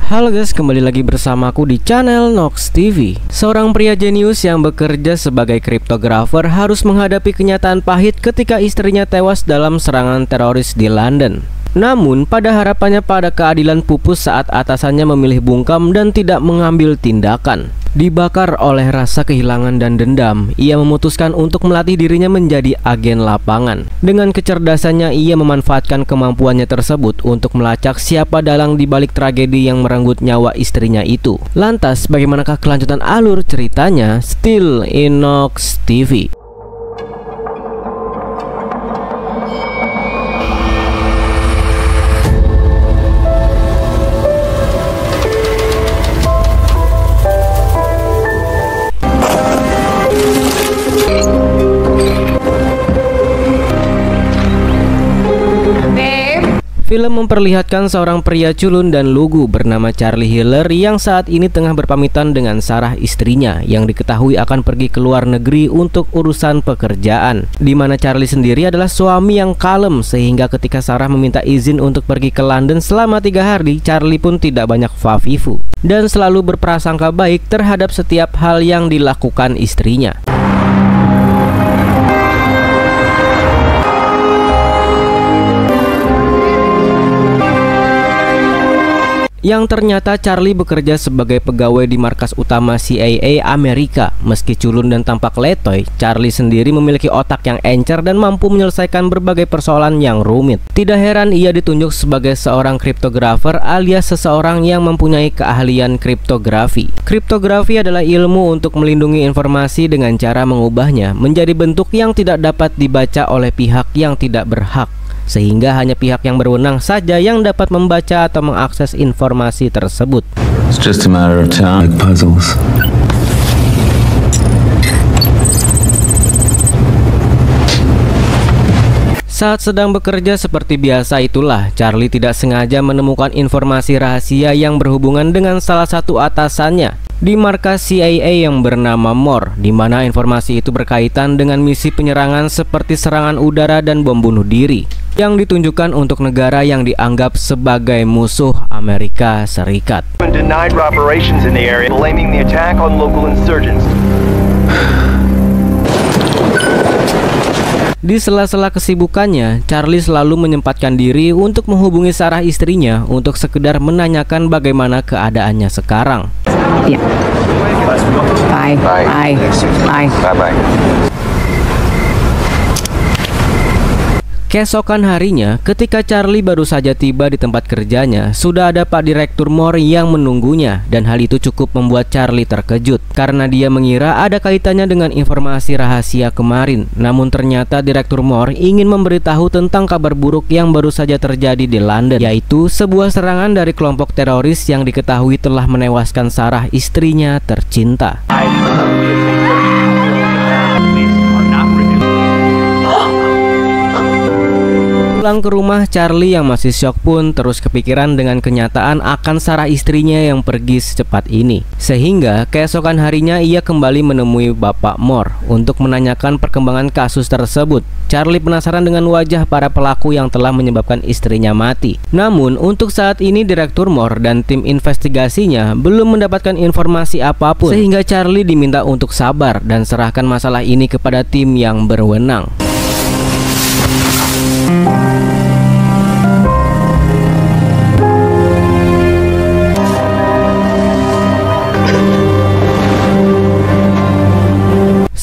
Halo guys, kembali lagi bersamaku di channel Nox TV. Seorang pria jenius yang bekerja sebagai kriptografer harus menghadapi kenyataan pahit ketika istrinya tewas dalam serangan teroris di London. Namun, pada harapannya pada keadilan pupus saat atasannya memilih bungkam dan tidak mengambil tindakan. Dibakar oleh rasa kehilangan dan dendam, ia memutuskan untuk melatih dirinya menjadi agen lapangan. Dengan kecerdasannya, ia memanfaatkan kemampuannya tersebut untuk melacak siapa dalang di balik tragedi yang merenggut nyawa istrinya itu. Lantas, bagaimanakah kelanjutan alur ceritanya? Still in Nox TV. Film memperlihatkan seorang pria culun dan lugu bernama Charlie Hiller yang saat ini tengah berpamitan dengan Sarah, istrinya yang diketahui akan pergi ke luar negeri untuk urusan pekerjaan. Di mana Charlie sendiri adalah suami yang kalem, sehingga ketika Sarah meminta izin untuk pergi ke London selama 3 hari, Charlie pun tidak banyak fafifu dan selalu berprasangka baik terhadap setiap hal yang dilakukan istrinya. Yang ternyata Charlie bekerja sebagai pegawai di markas utama CIA Amerika. Meski culun dan tampak letoy, Charlie sendiri memiliki otak yang encer dan mampu menyelesaikan berbagai persoalan yang rumit. Tidak heran ia ditunjuk sebagai seorang kriptografer alias seseorang yang mempunyai keahlian kriptografi. Kriptografi adalah ilmu untuk melindungi informasi dengan cara mengubahnya menjadi bentuk yang tidak dapat dibaca oleh pihak yang tidak berhak, sehingga hanya pihak yang berwenang saja yang dapat membaca atau mengakses informasi tersebut. It's just a matter of time, like puzzles. Saat sedang bekerja seperti biasa itulah, Charlie tidak sengaja menemukan informasi rahasia yang berhubungan dengan salah satu atasannya di markas CIA yang bernama Moore, di mana informasi itu berkaitan dengan misi penyerangan seperti serangan udara dan bom bunuh diri yang ditunjukkan untuk negara yang dianggap sebagai musuh Amerika Serikat. Di sela-sela kesibukannya, Charlie selalu menyempatkan diri untuk menghubungi Sarah, istrinya, untuk sekedar menanyakan bagaimana keadaannya sekarang. Yeah. Bye. Bye. Bye. Bye. Bye. Keesokan harinya, ketika Charlie baru saja tiba di tempat kerjanya, sudah ada Pak Direktur Moore yang menunggunya, dan hal itu cukup membuat Charlie terkejut karena dia mengira ada kaitannya dengan informasi rahasia kemarin. Namun ternyata Direktur Moore ingin memberitahu tentang kabar buruk yang baru saja terjadi di London, yaitu sebuah serangan dari kelompok teroris yang diketahui telah menewaskan Sarah, istrinya tercinta. Pulang ke rumah, Charlie yang masih syok pun terus kepikiran dengan kenyataan akan Sarah, istrinya yang pergi secepat ini. Sehingga keesokan harinya ia kembali menemui Bapak Moore untuk menanyakan perkembangan kasus tersebut. Charlie penasaran dengan wajah para pelaku yang telah menyebabkan istrinya mati. Namun untuk saat ini Direktur Moore dan tim investigasinya belum mendapatkan informasi apapun, sehingga Charlie diminta untuk sabar dan serahkan masalah ini kepada tim yang berwenang.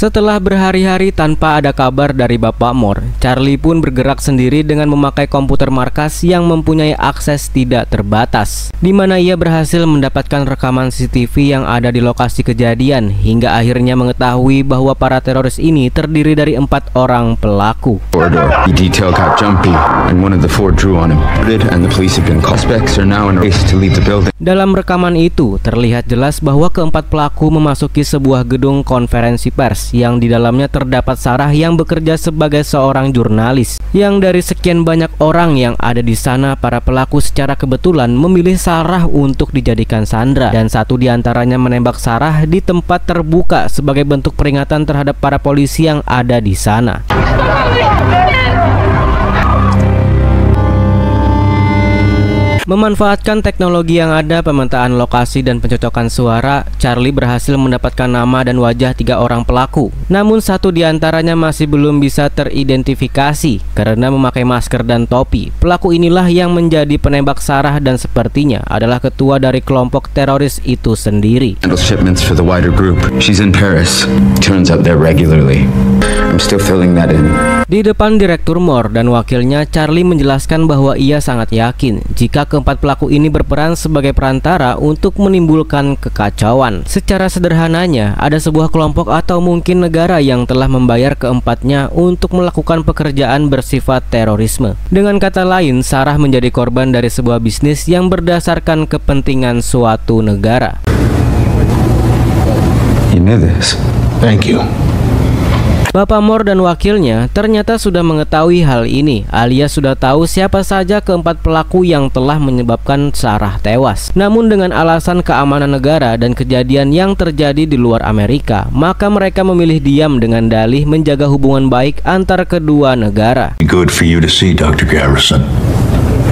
Setelah berhari-hari tanpa ada kabar dari Bapak Moore, Charlie pun bergerak sendiri dengan memakai komputer markas yang mempunyai akses tidak terbatas, di mana ia berhasil mendapatkan rekaman CCTV yang ada di lokasi kejadian, hingga akhirnya mengetahui bahwa para teroris ini terdiri dari 4 orang pelaku. The detail got jumpy, and one of the 4 drew on him. And the police have been called. Suspects are now in race to leave the building. Dalam rekaman itu terlihat jelas bahwa keempat pelaku memasuki sebuah gedung konferensi pers yang di dalamnya terdapat Sarah yang bekerja sebagai seorang jurnalis. Yang dari sekian banyak orang yang ada di sana, para pelaku secara kebetulan memilih Sarah untuk dijadikan sandera, dan satu di antaranya menembak Sarah di tempat terbuka sebagai bentuk peringatan terhadap para polisi yang ada di sana. Memanfaatkan teknologi yang ada, pemetaan lokasi dan pencocokan suara, Charlie berhasil mendapatkan nama dan wajah 3 orang pelaku. Namun satu di antaranya masih belum bisa teridentifikasi karena memakai masker dan topi. Pelaku inilah yang menjadi penembak Sarah dan sepertinya adalah ketua dari kelompok teroris itu sendiri. Handles shipments for the wider group. She's in Paris. Turns up there regularly. I'm still filling that in. Di depan Direktur Moore dan wakilnya, Charlie menjelaskan bahwa ia sangat yakin jika keempat pelaku ini berperan sebagai perantara untuk menimbulkan kekacauan. Secara sederhananya, ada sebuah kelompok atau mungkin negara yang telah membayar keempatnya untuk melakukan pekerjaan bersifat terorisme. Dengan kata lain, Sarah menjadi korban dari sebuah bisnis yang berdasarkan kepentingan suatu negara. You knew this. Thank you. Bapak Moore dan wakilnya ternyata sudah mengetahui hal ini, alias sudah tahu siapa saja keempat pelaku yang telah menyebabkan Sarah tewas. Namun dengan alasan keamanan negara dan kejadian yang terjadi di luar Amerika, maka mereka memilih diam dengan dalih menjaga hubungan baik antar kedua negara. Good for you to see, Dr. Garrison.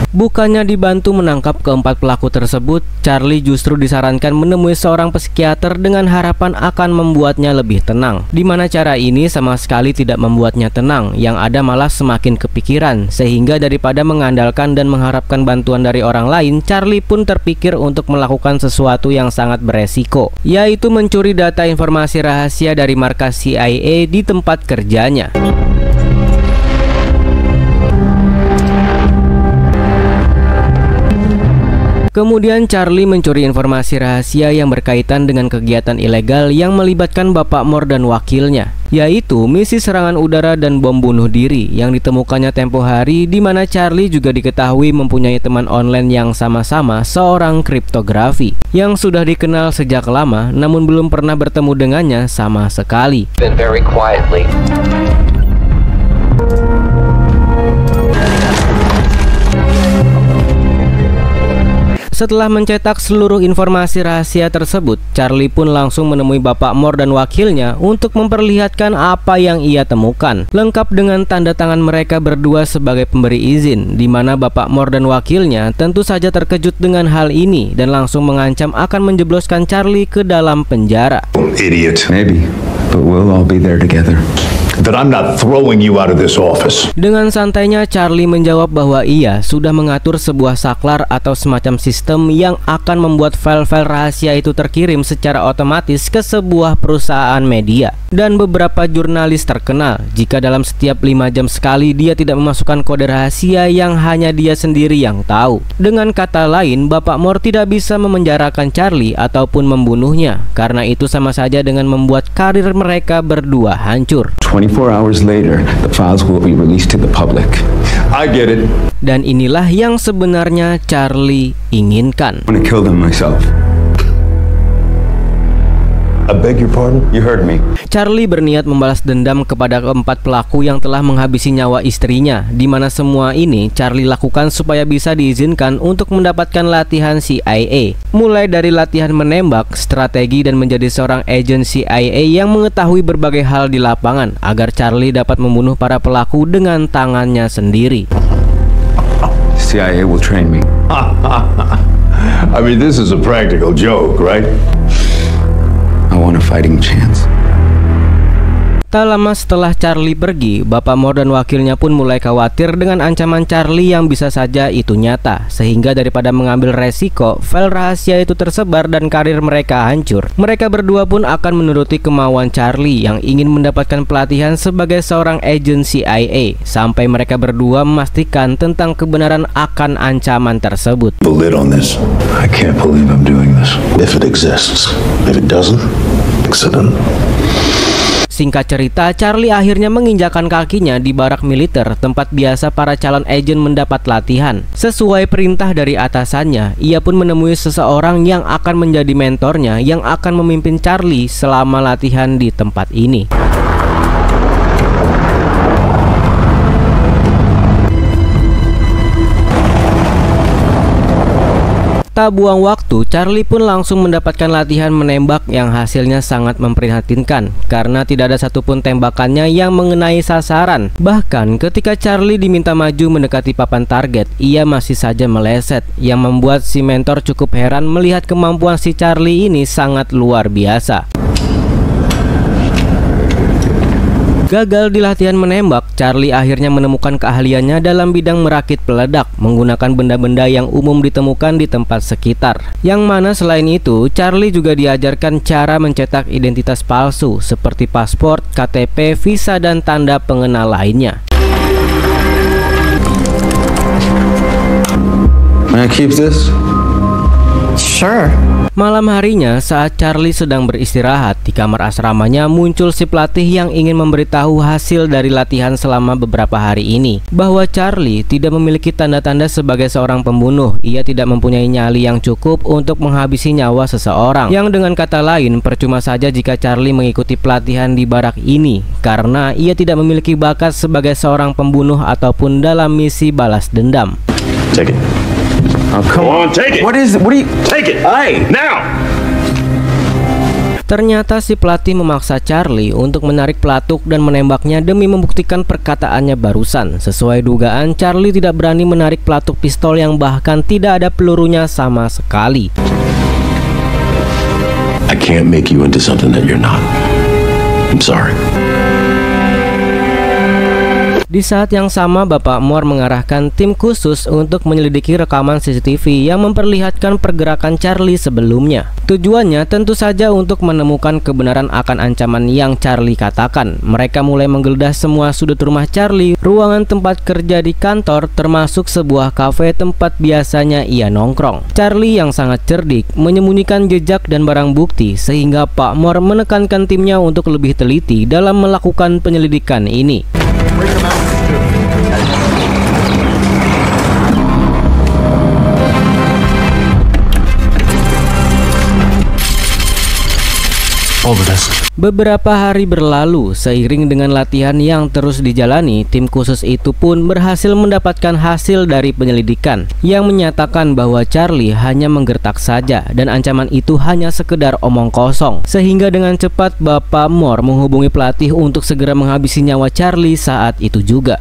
Bukannya dibantu menangkap keempat pelaku tersebut, Charlie justru disarankan menemui seorang psikiater dengan harapan akan membuatnya lebih tenang. Di mana cara ini sama sekali tidak membuatnya tenang, yang ada malah semakin kepikiran. Sehingga daripada mengandalkan dan mengharapkan bantuan dari orang lain, Charlie pun terpikir untuk melakukan sesuatu yang sangat beresiko, yaitu mencuri data informasi rahasia dari markas CIA di tempat kerjanya. Kemudian Charlie mencuri informasi rahasia yang berkaitan dengan kegiatan ilegal yang melibatkan Bapak Moore dan wakilnya, yaitu misi serangan udara dan bom bunuh diri yang ditemukannya tempo hari, di mana Charlie juga diketahui mempunyai teman online yang sama-sama seorang kriptografi yang sudah dikenal sejak lama, namun belum pernah bertemu dengannya sama sekali. Setelah mencetak seluruh informasi rahasia tersebut, Charlie pun langsung menemui Bapak Moore dan wakilnya untuk memperlihatkan apa yang ia temukan, lengkap dengan tanda tangan mereka berdua sebagai pemberi izin, di mana Bapak Moore dan wakilnya tentu saja terkejut dengan hal ini dan langsung mengancam akan menjebloskan Charlie ke dalam penjara. Idiot. Maybe, but we'll all be there together. That I'm not throwing you out of this office. Dengan santainya Charlie menjawab bahwa ia sudah mengatur sebuah saklar atau semacam sistem yang akan membuat file-file rahasia itu terkirim secara otomatis ke sebuah perusahaan media dan beberapa jurnalis terkenal jika dalam setiap 5 jam sekali dia tidak memasukkan kode rahasia yang hanya dia sendiri yang tahu. Dengan kata lain, Bapak Moore tidak bisa memenjarakan Charlie ataupun membunuhnya, karena itu sama saja dengan membuat karir mereka berdua hancur. 24 hours later, the files will be released to the public. I get it. Dan inilah yang sebenarnya Charlie inginkan. I want to kill them myself. I beg your pardon? You heard me. Charlie berniat membalas dendam kepada keempat pelaku yang telah menghabisi nyawa istrinya, di mana semua ini Charlie lakukan supaya bisa diizinkan untuk mendapatkan latihan CIA. Mulai dari latihan menembak, strategi, dan menjadi seorang agen CIA yang mengetahui berbagai hal di lapangan agar Charlie dapat membunuh para pelaku dengan tangannya sendiri. CIA will train me. I mean, this is a practical joke, right? I want a fighting chance. Tak lama setelah Charlie pergi, Bapak Moore dan wakilnya pun mulai khawatir dengan ancaman Charlie yang bisa saja itu nyata. Sehingga daripada mengambil resiko, file rahasia itu tersebar dan karir mereka hancur, mereka berdua pun akan menuruti kemauan Charlie yang ingin mendapatkan pelatihan sebagai seorang agen CIA, sampai mereka berdua memastikan tentang kebenaran akan ancaman tersebut. The lid on this. I can't believe I'm doing this. If it exists. If it doesn't, accident. Singkat cerita, Charlie akhirnya menginjakan kakinya di barak militer, tempat biasa para calon agen mendapat latihan. Sesuai perintah dari atasannya, ia pun menemui seseorang yang akan menjadi mentornya yang akan memimpin Charlie selama latihan di tempat ini. Tak buang waktu, Charlie pun langsung mendapatkan latihan menembak yang hasilnya sangat memprihatinkan karena tidak ada satupun tembakannya yang mengenai sasaran. Bahkan ketika Charlie diminta maju mendekati papan target, ia masih saja meleset, yang membuat si mentor cukup heran melihat kemampuan si Charlie ini sangat luar biasa. Gagal di latihan menembak, Charlie akhirnya menemukan keahliannya dalam bidang merakit peledak menggunakan benda-benda yang umum ditemukan di tempat sekitar. Yang mana selain itu, Charlie juga diajarkan cara mencetak identitas palsu seperti paspor, KTP, visa, dan tanda pengenal lainnya. May I keep this? Sure. Malam harinya saat Charlie sedang beristirahat di kamar asramanya, muncul si pelatih yang ingin memberitahu hasil dari latihan selama beberapa hari ini, bahwa Charlie tidak memiliki tanda-tanda sebagai seorang pembunuh. Ia tidak mempunyai nyali yang cukup untuk menghabisi nyawa seseorang. Yang dengan kata lain, percuma saja jika Charlie mengikuti pelatihan di barak ini, karena ia tidak memiliki bakat sebagai seorang pembunuh ataupun dalam misi balas dendam. Take it. Oh, come on, take it. What is it? What do you... Take it. Hey, now! Ternyata si pelatih memaksa Charlie untuk menarik pelatuk dan menembaknya demi membuktikan perkataannya barusan. Sesuai dugaan, Charlie tidak berani menarik pelatuk pistol yang bahkan tidak ada pelurunya sama sekali. I can't make you into something that you're not. I'm sorry. Di saat yang sama, Bapak Moore mengarahkan tim khusus untuk menyelidiki rekaman CCTV yang memperlihatkan pergerakan Charlie sebelumnya. Tujuannya tentu saja untuk menemukan kebenaran akan ancaman yang Charlie katakan. Mereka mulai menggeledah semua sudut rumah Charlie, ruangan tempat kerja di kantor, termasuk sebuah kafe tempat biasanya ia nongkrong. Charlie yang sangat cerdik menyembunyikan jejak dan barang bukti, sehingga Pak Moore menekankan timnya untuk lebih teliti dalam melakukan penyelidikan ini. Beberapa hari berlalu, seiring dengan latihan yang terus dijalani, tim khusus itu pun berhasil mendapatkan hasil dari penyelidikan yang menyatakan bahwa Charlie hanya menggertak saja dan ancaman itu hanya sekedar omong kosong. Sehingga dengan cepat Bapak Moore menghubungi pelatih untuk segera menghabisi nyawa Charlie saat itu juga.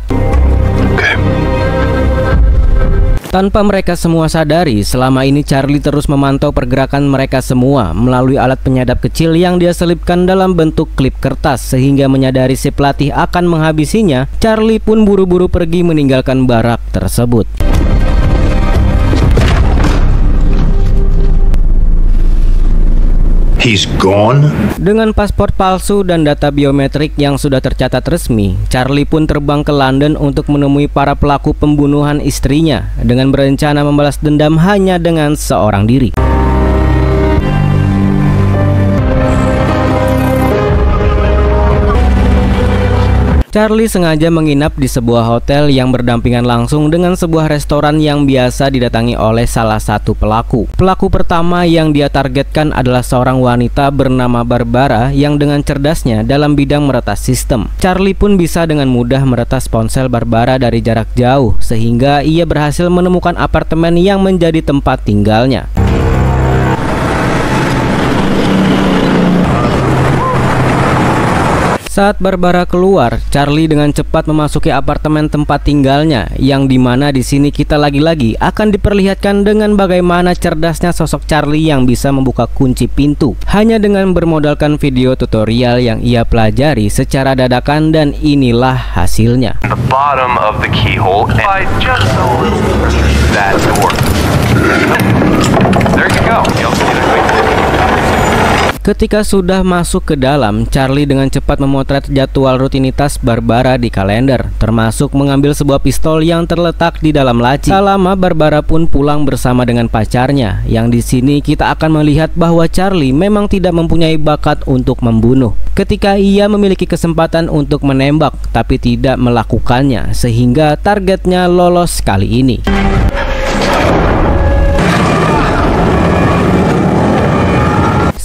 Tanpa mereka semua sadari, selama ini Charlie terus memantau pergerakan mereka semua melalui alat penyadap kecil yang dia selipkan dalam bentuk klip kertas. Sehingga menyadari si pelatih akan menghabisinya, Charlie pun buru-buru pergi meninggalkan barak tersebut. He's gone? Dengan paspor palsu dan data biometrik yang sudah tercatat resmi, Charlie pun terbang ke London untuk menemui para pelaku pembunuhan istrinya dengan berencana membalas dendam hanya dengan seorang diri. Charlie sengaja menginap di sebuah hotel yang berdampingan langsung dengan sebuah restoran yang biasa didatangi oleh salah satu pelaku. Pelaku pertama yang dia targetkan adalah seorang wanita bernama Barbara yang dengan cerdasnya dalam bidang meretas sistem. Charlie pun bisa dengan mudah meretas ponsel Barbara dari jarak jauh, sehingga ia berhasil menemukan apartemen yang menjadi tempat tinggalnya. Saat Barbara keluar, Charlie dengan cepat memasuki apartemen tempat tinggalnya, yang dimana di sini kita lagi-lagi akan diperlihatkan dengan bagaimana cerdasnya sosok Charlie yang bisa membuka kunci pintu hanya dengan bermodalkan video tutorial yang ia pelajari secara dadakan, dan inilah hasilnya. The bottom of the keyhole by just a little that door. There you go. You'll see the Ketika sudah masuk ke dalam, Charlie dengan cepat memotret jadwal rutinitas Barbara di kalender, termasuk mengambil sebuah pistol yang terletak di dalam laci. Tak lama Barbara pun pulang bersama dengan pacarnya, yang di sini kita akan melihat bahwa Charlie memang tidak mempunyai bakat untuk membunuh. Ketika ia memiliki kesempatan untuk menembak, tapi tidak melakukannya, sehingga targetnya lolos kali ini.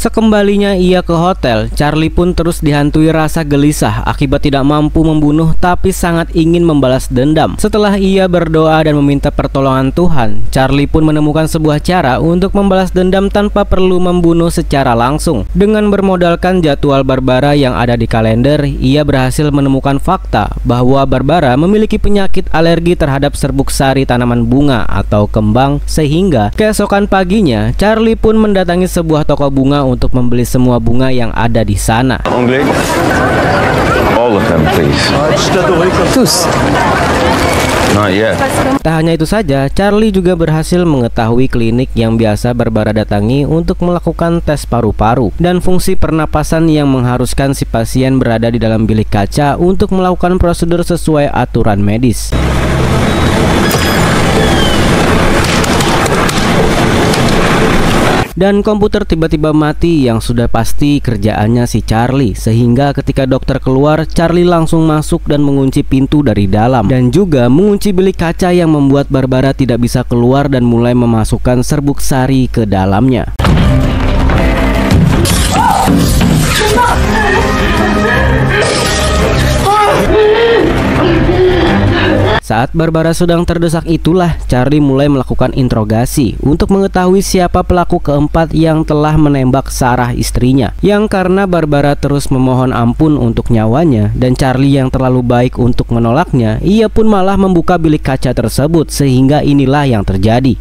Sekembalinya ia ke hotel, Charlie pun terus dihantui rasa gelisah akibat tidak mampu membunuh tapi sangat ingin membalas dendam. Setelah ia berdoa dan meminta pertolongan Tuhan, Charlie pun menemukan sebuah cara untuk membalas dendam tanpa perlu membunuh secara langsung. Dengan bermodalkan jadwal Barbara yang ada di kalender, ia berhasil menemukan fakta bahwa Barbara memiliki penyakit alergi terhadap serbuk sari tanaman bunga atau kembang, sehingga keesokan paginya Charlie pun mendatangi sebuah toko bunga untuk membeli semua bunga yang ada di sana. All of them, please. Not yet. Tak hanya itu saja, Charlie juga berhasil mengetahui klinik yang biasa Barbara datangi untuk melakukan tes paru-paru dan fungsi pernapasan yang mengharuskan si pasien berada di dalam bilik kaca untuk melakukan prosedur sesuai aturan medis. Dan komputer tiba-tiba mati yang sudah pasti kerjaannya si Charlie, sehingga ketika dokter keluar, Charlie langsung masuk dan mengunci pintu dari dalam dan juga mengunci bilik kaca yang membuat Barbara tidak bisa keluar dan mulai memasukkan serbuk sari ke dalamnya. Saat Barbara sedang terdesak itulah Charlie mulai melakukan interogasi untuk mengetahui siapa pelaku keempat yang telah menembak Sarah istrinya. Yang karena Barbara terus memohon ampun untuk nyawanya dan Charlie yang terlalu baik untuk menolaknya, ia pun malah membuka bilik kaca tersebut sehingga inilah yang terjadi.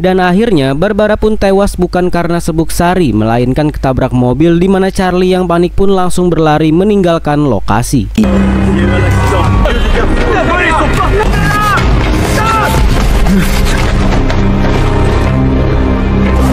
Dan akhirnya Barbara pun tewas bukan karena serbuk sari, melainkan ketabrak mobil di mana Charlie yang panik pun langsung berlari meninggalkan lokasi.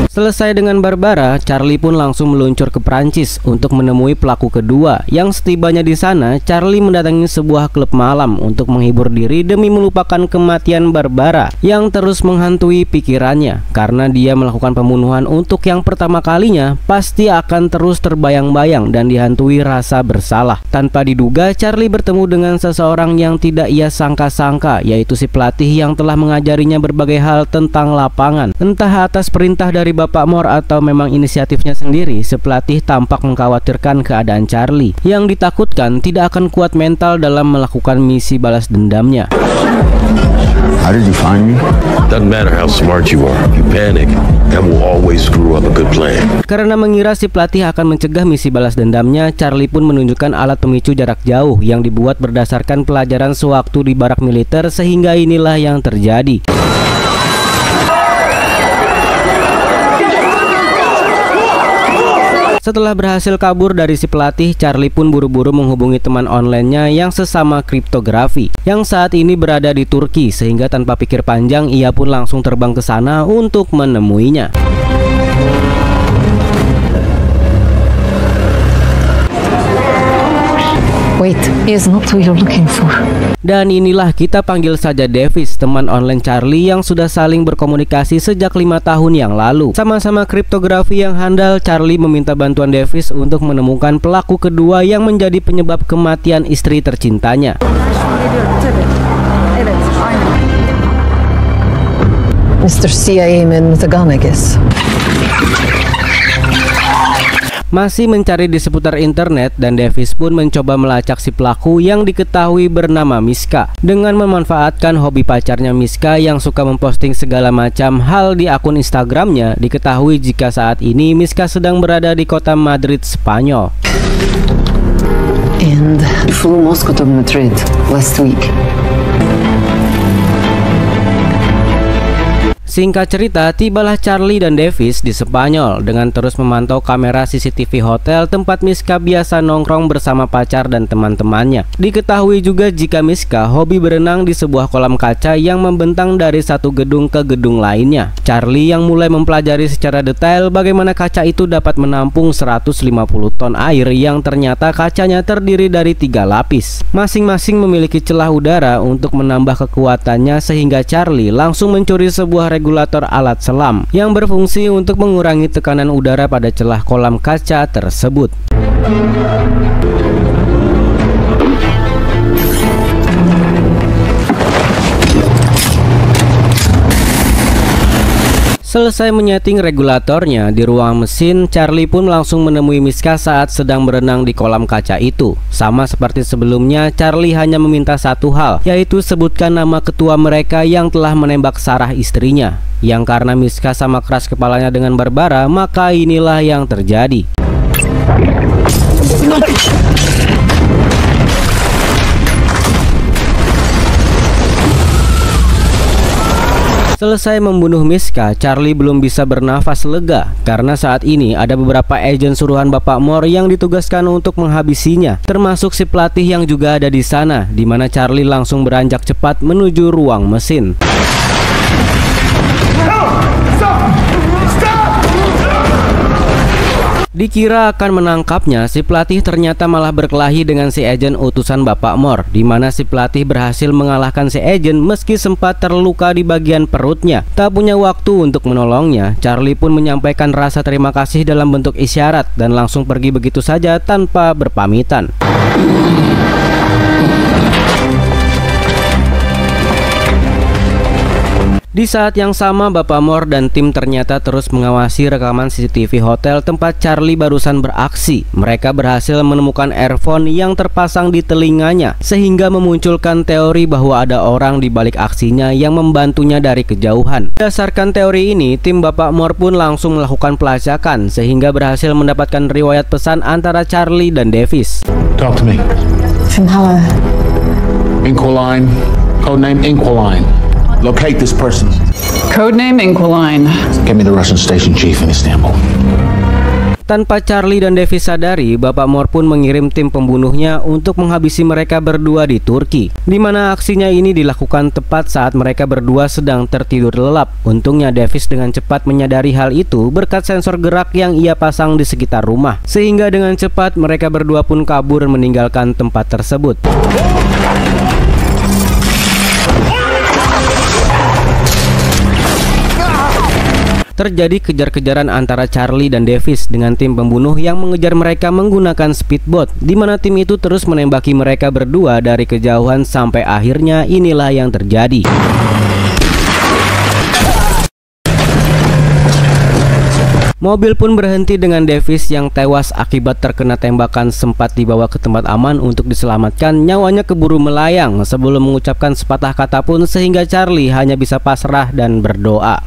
Selesai dengan Barbara, Charlie pun langsung meluncur ke Prancis untuk menemui pelaku kedua. Yang setibanya di sana, Charlie mendatangi sebuah klub malam untuk menghibur diri demi melupakan kematian Barbara yang terus menghantui pikirannya. Karena dia melakukan pembunuhan untuk yang pertama kalinya, pasti akan terus terbayang-bayang dan dihantui rasa bersalah. Tanpa diduga, Charlie bertemu dengan seseorang yang tidak ia sangka-sangka, yaitu si pelatih yang telah mengajarinya berbagai hal tentang lapangan. Entah atas perintah dari Bapak Moore atau memang inisiatifnya sendiri, si pelatih tampak mengkhawatirkan keadaan Charlie yang ditakutkan tidak akan kuat mental dalam melakukan misi balas dendamnya. How did you find me? Doesn't matter how smart you are. If you panic, that will always screw up a good plan. Karena mengira si pelatih akan mencegah misi balas dendamnya, Charlie pun menunjukkan alat pemicu jarak jauh yang dibuat berdasarkan pelajaran sewaktu di barak militer, sehingga inilah yang terjadi. Setelah berhasil kabur dari si pelatih, Charlie pun buru-buru menghubungi teman online-nya yang sesama kriptografi yang saat ini berada di Turki, sehingga tanpa pikir panjang ia pun langsung terbang ke sana untuk menemuinya. Wait, he is not who you're looking for. Dan inilah kita panggil saja Davis, teman online Charlie yang sudah saling berkomunikasi sejak 5 tahun yang lalu. Sama-sama kriptografi yang handal, Charlie meminta bantuan Davis untuk menemukan pelaku kedua yang menjadi penyebab kematian istri tercintanya. Mr. CIA man with a gun, I guess. Masih mencari di seputar internet, dan Davis pun mencoba melacak si pelaku yang diketahui bernama Miska. Dengan memanfaatkan hobi pacarnya Miska yang suka memposting segala macam hal di akun Instagramnya, diketahui jika saat ini Miska sedang berada di kota Madrid, Spanyol. And flew Moscow to Madrid last week. Singkat cerita, tibalah Charlie dan Davis di Spanyol dengan terus memantau kamera CCTV hotel tempat Miska biasa nongkrong bersama pacar dan teman-temannya. Diketahui juga jika Miska hobi berenang di sebuah kolam kaca yang membentang dari satu gedung ke gedung lainnya. Charlie yang mulai mempelajari secara detail bagaimana kaca itu dapat menampung 150 ton air yang ternyata kacanya terdiri dari 3 lapis. Masing-masing memiliki celah udara untuk menambah kekuatannya, sehingga Charlie langsung mencuri sebuah regulator alat selam yang berfungsi untuk mengurangi tekanan udara pada celah kolam kaca tersebut. Selesai menyeting regulatornya di ruang mesin, Charlie pun langsung menemui Miska saat sedang berenang di kolam kaca itu. Sama seperti sebelumnya, Charlie hanya meminta satu hal, yaitu sebutkan nama ketua mereka yang telah menembak Sarah istrinya. Yang karena Miska sama keras kepalanya dengan Barbara, maka inilah yang terjadi. Selesai membunuh Miska, Charlie belum bisa bernafas lega karena saat ini ada beberapa agen suruhan Bapak Moore yang ditugaskan untuk menghabisinya, termasuk si pelatih yang juga ada di sana, di mana Charlie langsung beranjak cepat menuju ruang mesin. Dikira akan menangkapnya, si pelatih ternyata malah berkelahi dengan si agen utusan Bapak Moore, di mana si pelatih berhasil mengalahkan si agen meski sempat terluka di bagian perutnya. Tak punya waktu untuk menolongnya, Charlie pun menyampaikan rasa terima kasih dalam bentuk isyarat dan langsung pergi begitu saja tanpa berpamitan. Di saat yang sama, Bapak Moore dan tim ternyata terus mengawasi rekaman CCTV hotel tempat Charlie barusan beraksi. Mereka berhasil menemukan earphone yang terpasang di telinganya, sehingga memunculkan teori bahwa ada orang di balik aksinya yang membantunya dari kejauhan. Berdasarkan teori ini, tim Bapak Moore pun langsung melakukan pelacakan, sehingga berhasil mendapatkan riwayat pesan antara Charlie dan Davis. Talk to me. From Hala. Inquiline. Codename Inquiline. Locate this person. Codename Inquiline. Get me the Russian station chief in Istanbul. Tanpa Charlie dan Davis sadari, Bapak Moore pun mengirim tim pembunuhnya untuk menghabisi mereka berdua di Turki, di mana aksinya ini dilakukan tepat saat mereka berdua sedang tertidur lelap. Untungnya Davis dengan cepat menyadari hal itu berkat sensor gerak yang ia pasang di sekitar rumah, sehingga dengan cepat mereka berdua pun kabur meninggalkan tempat tersebut. Terjadi kejar-kejaran antara Charlie dan Davis dengan tim pembunuh yang mengejar mereka menggunakan speedboat, di mana tim itu terus menembaki mereka berdua dari kejauhan sampai akhirnya inilah yang terjadi. Mobil pun berhenti dengan Davis yang tewas akibat terkena tembakan sempat dibawa ke tempat aman untuk diselamatkan. Nyawanya keburu melayang sebelum mengucapkan sepatah kata pun, sehingga Charlie hanya bisa pasrah dan berdoa.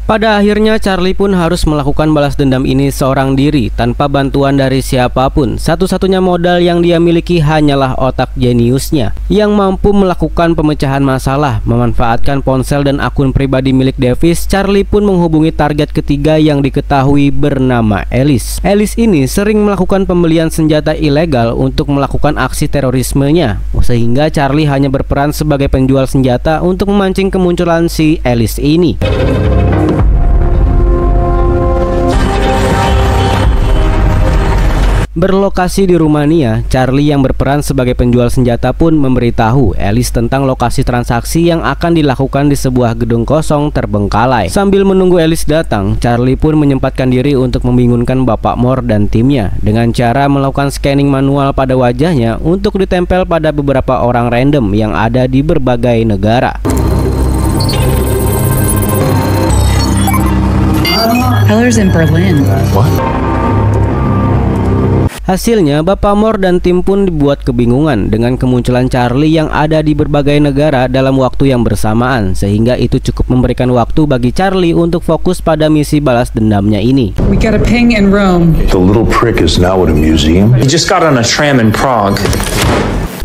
Pada akhirnya Charlie pun harus melakukan balas dendam ini seorang diri tanpa bantuan dari siapapun. Satu-satunya modal yang dia miliki hanyalah otak jeniusnya yang mampu melakukan pemecahan masalah. Memanfaatkan ponsel dan akun pribadi milik Davis, Charlie pun menghubungi target ketiga yang diketahui bernama Alice. Alice ini sering melakukan pembelian senjata ilegal untuk melakukan aksi terorismenya, sehingga Charlie hanya berperan sebagai penjual senjata untuk memancing kemunculan si Alice ini. Berlokasi di Rumania, Charlie yang berperan sebagai penjual senjata pun memberitahu Alice tentang lokasi transaksi yang akan dilakukan di sebuah gedung kosong terbengkalai. Sambil menunggu Alice datang, Charlie pun menyempatkan diri untuk membingungkan Bapak Moore dan timnya dengan cara melakukan scanning manual pada wajahnya untuk ditempel pada beberapa orang random yang ada di berbagai negara. Heller's in Berlin. What? Hasilnya, Bapak Moore dan tim pun dibuat kebingungan dengan kemunculan Charlie yang ada di berbagai negara dalam waktu yang bersamaan, sehingga itu cukup memberikan waktu bagi Charlie untuk fokus pada misi balas dendamnya ini. We got a ping in Rome. The little prick is now at a museum. He just got on a tram in Prague.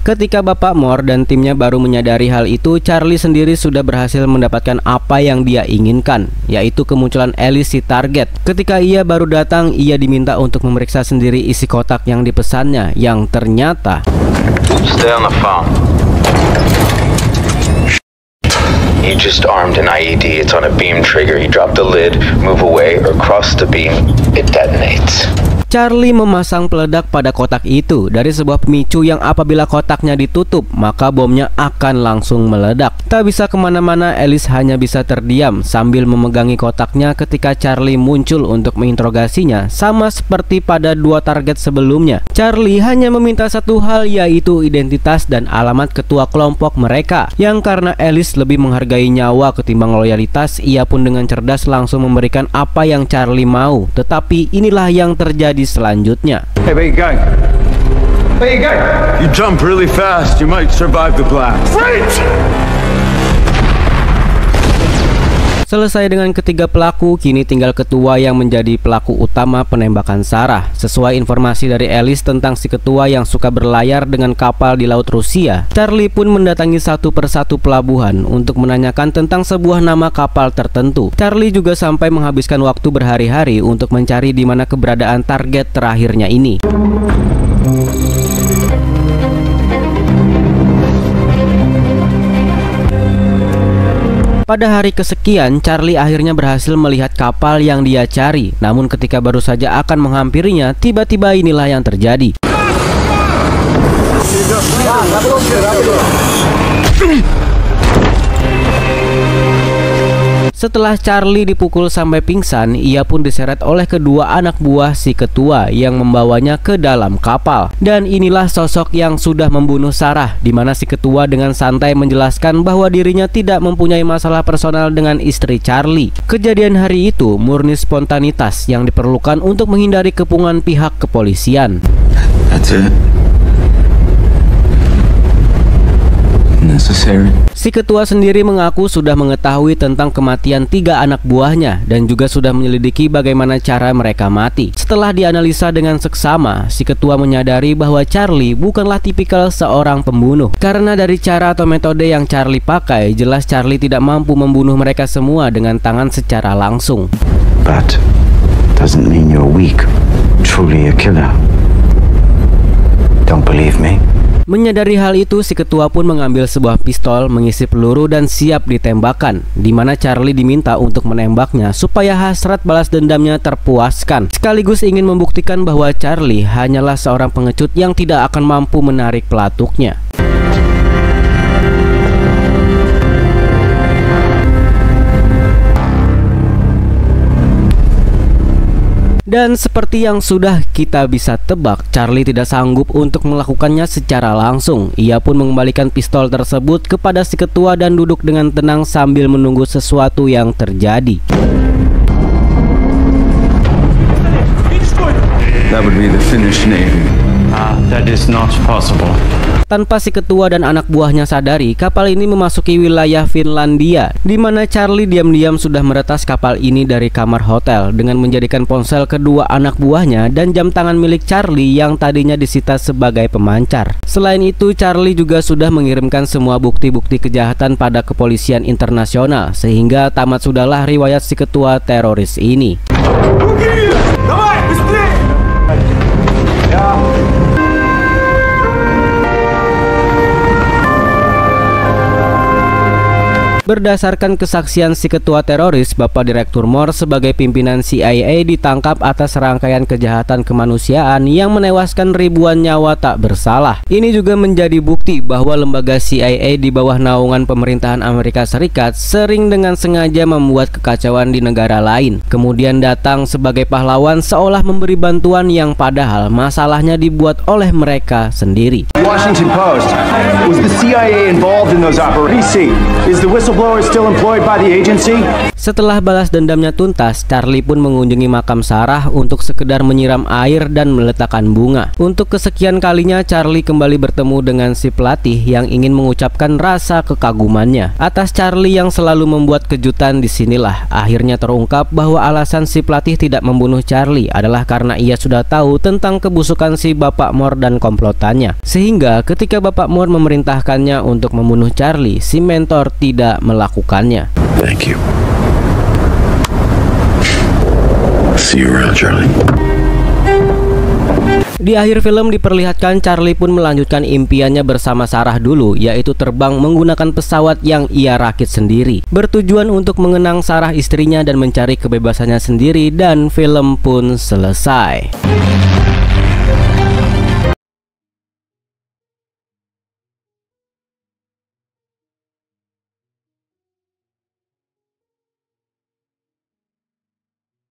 Ketika Bapak Moore dan timnya baru menyadari hal itu, Charlie sendiri sudah berhasil mendapatkan apa yang dia inginkan, yaitu kemunculan Alice si target. Ketika ia baru datang, ia diminta untuk memeriksa sendiri isi kotak yang dipesannya, yang ternyata Stay on the phone. You just armed an IED. It's on a beam trigger. You drop the lid, move away, or cross the beam. It detonates. Charlie memasang peledak pada kotak itu dari sebuah pemicu yang apabila kotaknya ditutup, maka bomnya akan langsung meledak. Tak bisa kemana-mana, Alice hanya bisa terdiam sambil memegangi kotaknya ketika Charlie muncul untuk menginterogasinya. Sama seperti pada 2 target sebelumnya, Charlie hanya meminta satu hal, yaitu identitas dan alamat ketua kelompok mereka. Yang karena Alice lebih menghargai nyawa ketimbang loyalitas, ia pun dengan cerdas langsung memberikan apa yang Charlie mau. Tetapi inilah yang terjadi selanjutnya. Hey, where you going? Where you going? You jump really fast. You might survive the blast. Wait! Selesai dengan ketiga pelaku, kini tinggal ketua yang menjadi pelaku utama penembakan Sarah. Sesuai informasi dari Alice tentang si ketua yang suka berlayar dengan kapal di laut Rusia, Charlie pun mendatangi satu persatu pelabuhan untuk menanyakan tentang sebuah nama kapal tertentu. Charlie juga sampai menghabiskan waktu berhari-hari untuk mencari di mana keberadaan target terakhirnya ini. Pada hari kesekian, Charlie akhirnya berhasil melihat kapal yang dia cari. Namun ketika baru saja akan menghampirinya, tiba-tiba inilah yang terjadi. Setelah Charlie dipukul sampai pingsan, ia pun diseret oleh kedua anak buah si ketua yang membawanya ke dalam kapal. Dan inilah sosok yang sudah membunuh Sarah, di mana si ketua dengan santai menjelaskan bahwa dirinya tidak mempunyai masalah personal dengan istri Charlie. Kejadian hari itu murni spontanitas yang diperlukan untuk menghindari kepungan pihak kepolisian. That's it. Necessary. Si ketua sendiri mengaku sudah mengetahui tentang kematian 3 anak buahnya dan juga sudah menyelidiki bagaimana cara mereka mati. Setelah dianalisa dengan seksama, si ketua menyadari bahwa Charlie bukanlah tipikal seorang pembunuh. Karena dari cara atau metode yang Charlie pakai, jelas Charlie tidak mampu membunuh mereka semua dengan tangan secara langsung. But doesn't mean you're weak, truly a killer. Don't believe me? Menyadari hal itu, si ketua pun mengambil sebuah pistol, mengisi peluru dan siap ditembakkan, di mana Charlie diminta untuk menembaknya supaya hasrat balas dendamnya terpuaskan, sekaligus ingin membuktikan bahwa Charlie hanyalah seorang pengecut yang tidak akan mampu menarik pelatuknya. Dan seperti yang sudah kita bisa tebak, Charlie tidak sanggup untuk melakukannya secara langsung. Ia pun mengembalikan pistol tersebut kepada si ketua dan duduk dengan tenang sambil menunggu sesuatu yang terjadi. That would be the Finnish Navy. That is not possible. Tanpa si ketua dan anak buahnya sadari, kapal ini memasuki wilayah Finlandia, di mana Charlie diam-diam sudah meretas kapal ini dari kamar hotel dengan menjadikan ponsel kedua anak buahnya dan jam tangan milik Charlie yang tadinya disita sebagai pemancar. Selain itu, Charlie juga sudah mengirimkan semua bukti-bukti kejahatan pada kepolisian internasional, sehingga tamat sudahlah riwayat si ketua teroris ini. Berdasarkan kesaksian si ketua teroris, Bapak Direktur Moore sebagai pimpinan CIA ditangkap atas rangkaian kejahatan kemanusiaan yang menewaskan ribuan nyawa tak bersalah. Ini juga menjadi bukti bahwa lembaga CIA di bawah naungan pemerintahan Amerika Serikat sering dengan sengaja membuat kekacauan di negara lain, kemudian datang sebagai pahlawan seolah memberi bantuan yang padahal masalahnya dibuat oleh mereka sendiri. Washington Post. Was the CIA involved in those operations? Is the whistleblower still employed by the agency? Setelah balas dendamnya tuntas, Charlie pun mengunjungi makam Sarah untuk sekedar menyiram air dan meletakkan bunga. Untuk kesekian kalinya, Charlie kembali bertemu dengan si pelatih yang ingin mengucapkan rasa kekagumannya atas Charlie yang selalu membuat kejutan. Disinilah akhirnya terungkap bahwa alasan si pelatih tidak membunuh Charlie adalah karena ia sudah tahu tentang kebusukan si Bapak Moore dan komplotannya. Sehingga ketika Bapak Moore memerintahkannya untuk membunuh Charlie, si mentor tidak melakukannya. Thank you. See you around, Charlie. Di akhir film diperlihatkan Charlie pun melanjutkan impiannya bersama Sarah dulu, yaitu terbang menggunakan pesawat yang ia rakit sendiri, bertujuan untuk mengenang Sarah istrinya dan mencari kebebasannya sendiri, dan film pun selesai.